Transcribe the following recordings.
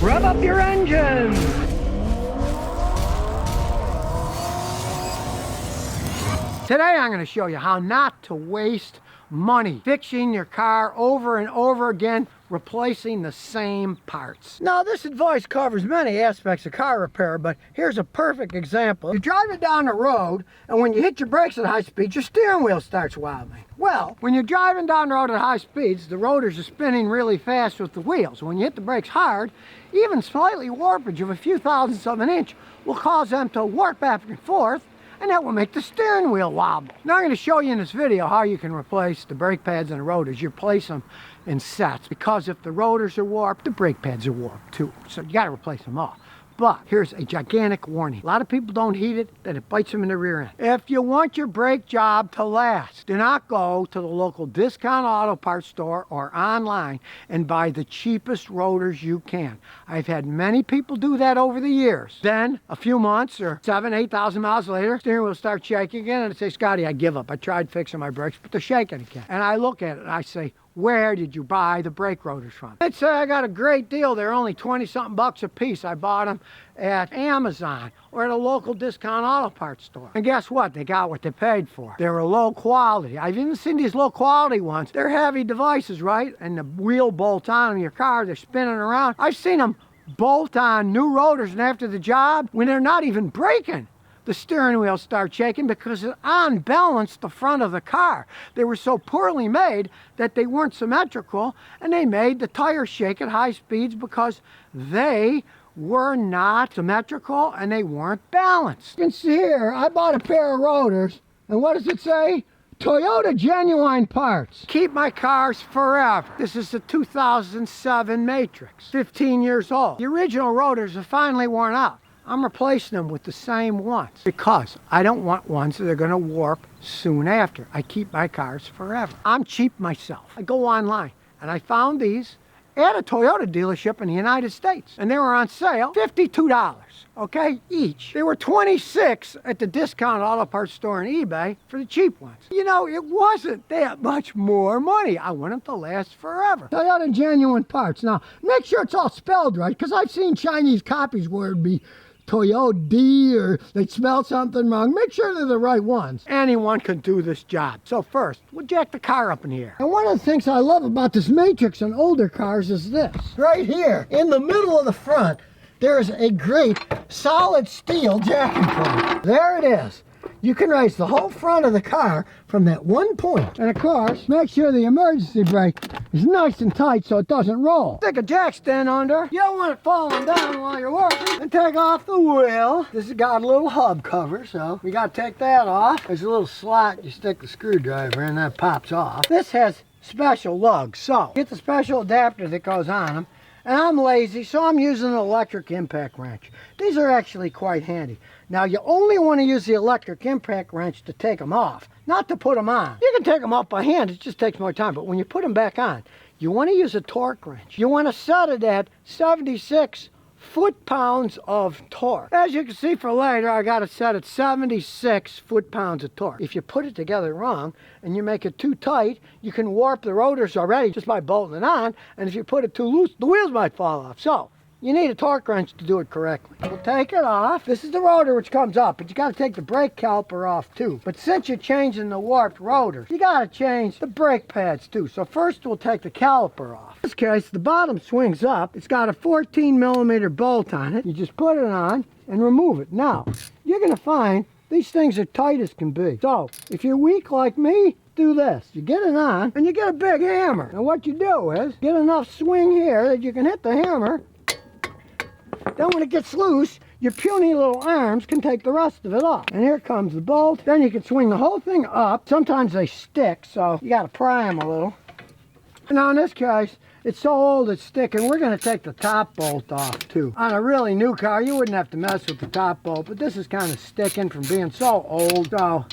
Rev up your engines! Today I'm going to show you how not to waste money fixing your car over and over again, replacing the same parts. Now this advice covers many aspects of car repair, but here's a perfect example. You're driving down the road and when you hit your brakes at high speed, your steering wheel starts wobbling. Well, when you're driving down the road at high speeds, the rotors are spinning really fast with the wheels. When you hit the brakes hard, even slightly warpage of a few thousandths of an inch will cause them to warp back and forth, and that will make the steering wheel wobble. Now I'm going to show you in this video how you can replace the brake pads and the rotors. You replace them in sets, because if the rotors are warped, the brake pads are warped too. So you got to replace them all. But here's a gigantic warning. A lot of people don't heed it, that it bites them in the rear end. If you want your brake job to last, do not go to the local discount auto parts store or online and buy the cheapest rotors you can. I've had many people do that over the years. Then, a few months or 8,000 miles later, steering wheel starts shaking again and I say, Scotty, I give up. I tried fixing my brakes, but they're shaking again. And I look at it and I say, where did you buy the brake rotors from? They'd say, I got a great deal. They're only 20-something bucks a piece. I bought them at Amazon or at a local discount auto parts store. And guess what? They got what they paid for. They were low quality. I've even seen these low quality ones. They're heavy devices, right? And the wheel bolts on in your car, they're spinning around. I've seen them bolt on new rotors and after the job, when they're not even braking, the steering wheel starts shaking because it unbalanced the front of the car. They were so poorly made that they weren't symmetrical, and they made the tires shake at high speeds because they were not symmetrical and they weren't balanced. You can see here, I bought a pair of rotors, and what does it say? Toyota genuine parts. Keep my cars forever. This is the 2007 Matrix, 15 years old. The original rotors are finally worn out. I'm replacing them with the same ones because I don't want ones that are going to warp soon after. I keep my cars forever. I'm cheap myself. I go online and I found these at a Toyota dealership in the United States, and they were on sale, $52, okay, each. They were $26 at the discount auto parts store and eBay for the cheap ones. You know, it wasn't that much more money. I want them to last forever. Toyota genuine parts. Now, make sure it's all spelled right, because I've seen Chinese copies where it'd be Toyota D or they spell something wrong. Make sure they're the right ones. Anyone can do this job. So first, we'll jack the car up in the air. And one of the things I love about this Matrix on older cars is this. Right here, in the middle of the front, there's a great solid steel jacking point. There it is. You can raise the whole front of the car from that one point. And of course, make sure the emergency brake is nice and tight so it doesn't roll. Stick a jack stand under. You don't want it falling down while you're working. And take off the wheel. This has got a little hub cover, so we got to take that off. There's a little slot you stick the screwdriver in, that pops off. This has special lugs, so get the special adapter that goes on them. And I'm lazy, so I'm using an electric impact wrench. These are actually quite handy. Now, you only want to use the electric impact wrench to take them off, not to put them on. You can take them off by hand, it just takes more time, but when you put them back on, you want to use a torque wrench. You want to set it at 76 foot-pounds of torque. As you can see for later, I got it set at 76 foot-pounds of torque. If you put it together wrong and you make it too tight, you can warp the rotors already just by bolting it on, and if you put it too loose, the wheels might fall off. So, you need a torque wrench to do it correctly. We'll take it off. This is the rotor which comes up, but you got to take the brake caliper off too. But since you're changing the warped rotors, you got to change the brake pads too. So first we'll take the caliper off. In this case, the bottom swings up. It's got a 14mm bolt on it. You just put it on and remove it. Now, you're going to find these things are tight as can be. So, if you're weak like me, do this. You get it on and you get a big hammer. And what you do is get enough swing here that you can hit the hammer. Then when it gets loose, your puny little arms can take the rest of it off. And here comes the bolt. Then you can swing the whole thing up. Sometimes they stick, so you got to pry them a little. Now in this case, it's so old it's sticking. We're going to take the top bolt off too. On a really new car, you wouldn't have to mess with the top bolt, but this is kind of sticking from being so old. So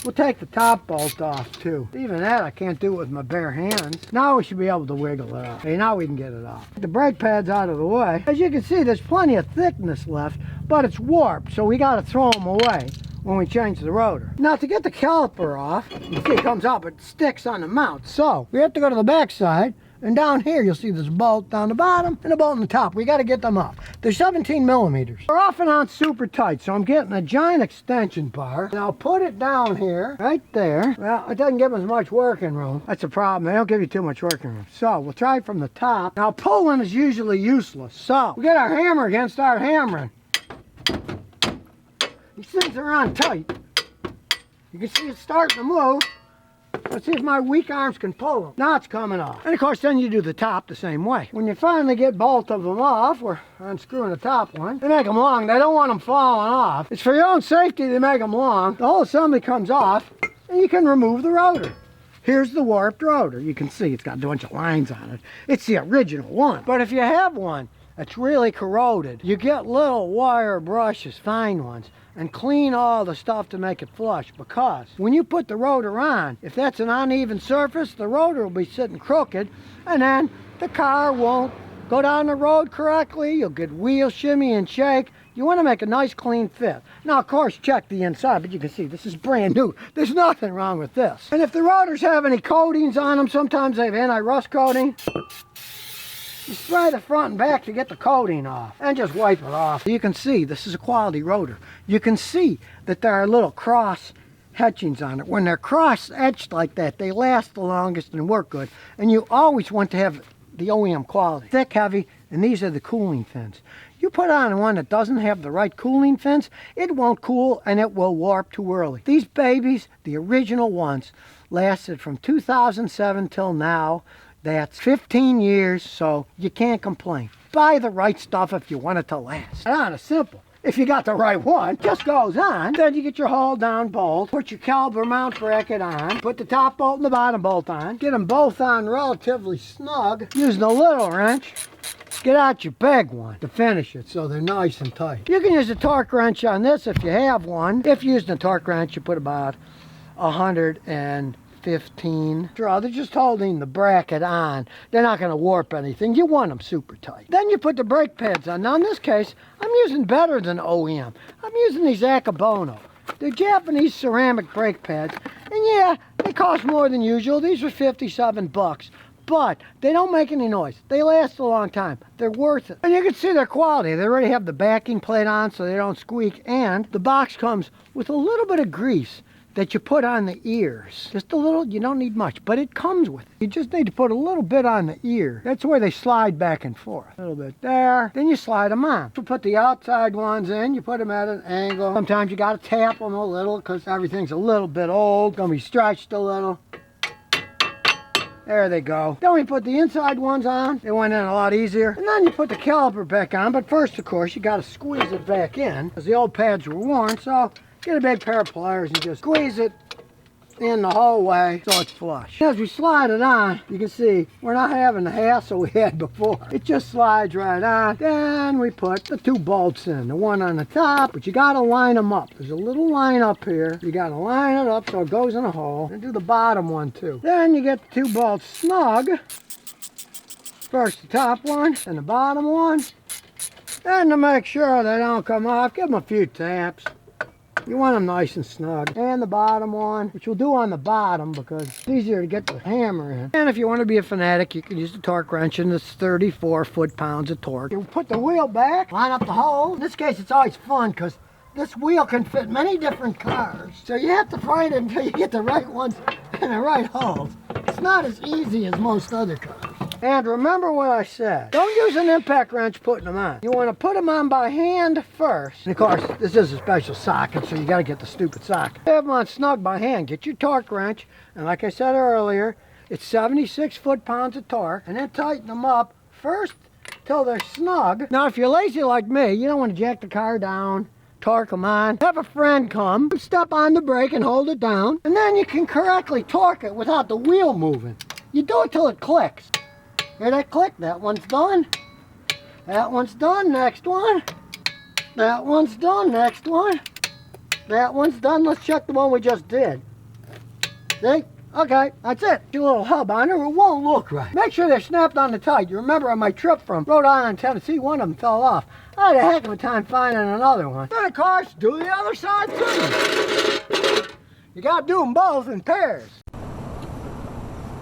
we'll take the top bolt off too. Even that, I can't do it with my bare hands. Now we should be able to wiggle it up. Okay, now we can get it off. The brake pad's out of the way. As you can see, there's plenty of thickness left, but it's warped, so we got to throw them away when we change the rotor. Now to get the caliper off, you see it comes out, but it sticks on the mount. So we have to go to the back side And down here, you'll see there's a bolt down the bottom and a bolt on the top. We got to get them up. They're 17 millimeters. They're off and on super tight, so I'm getting a giant extension bar. And I'll put it down here, right there. Well, it doesn't give us much working room. That's a problem. They don't give you too much working room. So we'll try it from the top. Now, pulling is usually useless. So we get our hammer again, start hammering. These things are on tight. You can see it's starting to move. Let's see if my weak arms can pull them. Now it's coming off. And of course, then you do the top the same way. When you finally get both of them off, we're unscrewing the top one. They make them long. They don't want them falling off. It's for your own safety they make them long. The whole assembly comes off, and you can remove the rotor. Here's the warped rotor. You can see it's got a bunch of lines on it. It's the original one. But if you have one that's really corroded, you get little wire brushes, fine ones, and clean all the stuff to make it flush, because when you put the rotor on, if that's an uneven surface, the rotor will be sitting crooked, and then the car won't go down the road correctly. You'll get wheel shimmy and shake. You want to make a nice clean fit. Now, of course, check the inside, but you can see this is brand new. There's nothing wrong with this. And if the rotors have any coatings on them, sometimes they have anti-rust coating. You spray the front and back to get the coating off and just wipe it off. You can see this is a quality rotor. You can see that there are little cross etchings on it. When they're cross etched like that, they last the longest and work good. And you always want to have the OEM quality. Thick, heavy, and these are the cooling fins. You put on one that doesn't have the right cooling fins, it won't cool and it will warp too early. These babies, the original ones, lasted from 2007 till now. That's 15 years, so you can't complain. Buy the right stuff if you want it to last. And it's simple. If you got the right one, it just goes on. Then you get your haul down bolt, put your caliper mount bracket on, put the top bolt and the bottom bolt on, get them both on relatively snug, using a little wrench. Get out your big one to finish it so they're nice and tight. You can use a torque wrench on this if you have one. If you're using a torque wrench, you put about 115. They're just holding the bracket on. They're not going to warp anything. You want them super tight. Then you put the brake pads on. Now in this case, I'm using better than OEM. I'm using these Akabono. They're Japanese ceramic brake pads. And yeah, they cost more than usual. These are 57 bucks. But they don't make any noise. They last a long time. They're worth it. And you can see their quality. They already have the backing plate on so they don't squeak. And the box comes with a little bit of grease that you put on the ears. Just a little, you don't need much, but it comes with it. You just need to put a little bit on the ear. That's where they slide back and forth. A little bit there, then you slide them on. You put the outside ones in, you put them at an angle. Sometimes you gotta tap them a little because everything's a little bit old. Gonna be stretched a little. There they go. Then we put the inside ones on. They went in a lot easier. And then you put the caliper back on. But first, of course, you gotta squeeze it back in because the old pads were worn, so get a big pair of pliers and just squeeze it in the whole way so it's flush. As we slide it on, you can see we're not having the hassle we had before. It just slides right on. Then we put the two bolts in, the one on the top, but you gotta line them up. There's a little line up here. You gotta line it up so it goes in a hole. And do the bottom one too. Then you get the two bolts snug. First the top one and the bottom one. Then to make sure they don't come off, give them a few taps. You want them nice and snug. And the bottom one, which we'll do on the bottom because it's easier to get the hammer in. And if you want to be a fanatic, you can use the torque wrench, and it's 34 foot-pounds of torque. You put the wheel back, line up the hole. In this case, it's always fun because this wheel can fit many different cars. So you have to find it until you get the right ones in the right holes. It's not as easy as most other cars. And remember what I said. Don't use an impact wrench putting them on. You want to put them on by hand first. And of course, this is a special socket, so you got to get the stupid socket. Have them on snug by hand. Get your torque wrench. And like I said earlier, it's 76 foot-pounds of torque. And then tighten them up first till they're snug. Now, if you're lazy like me, you don't want to jack the car down, torque them on. Have a friend come, step on the brake and hold it down. And then you can correctly torque it without the wheel moving. You do it till it clicks. Hear that click? That one's done. That one's done. Next one. That one's done. Next one. That one's done. Let's check the one we just did. See? Okay, that's it. Your little hub on there, it won't look right. Make sure they're snapped on the tight. You remember on my trip from Rhode Island, Tennessee, one of them fell off. I had a heck of a time finding another one. Then, of course, do the other side too. You gotta do them both in pairs.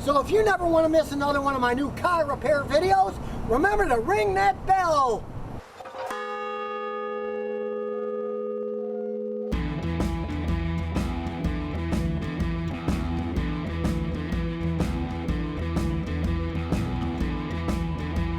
So if you never want to miss another one of my new car repair videos, remember to ring that bell.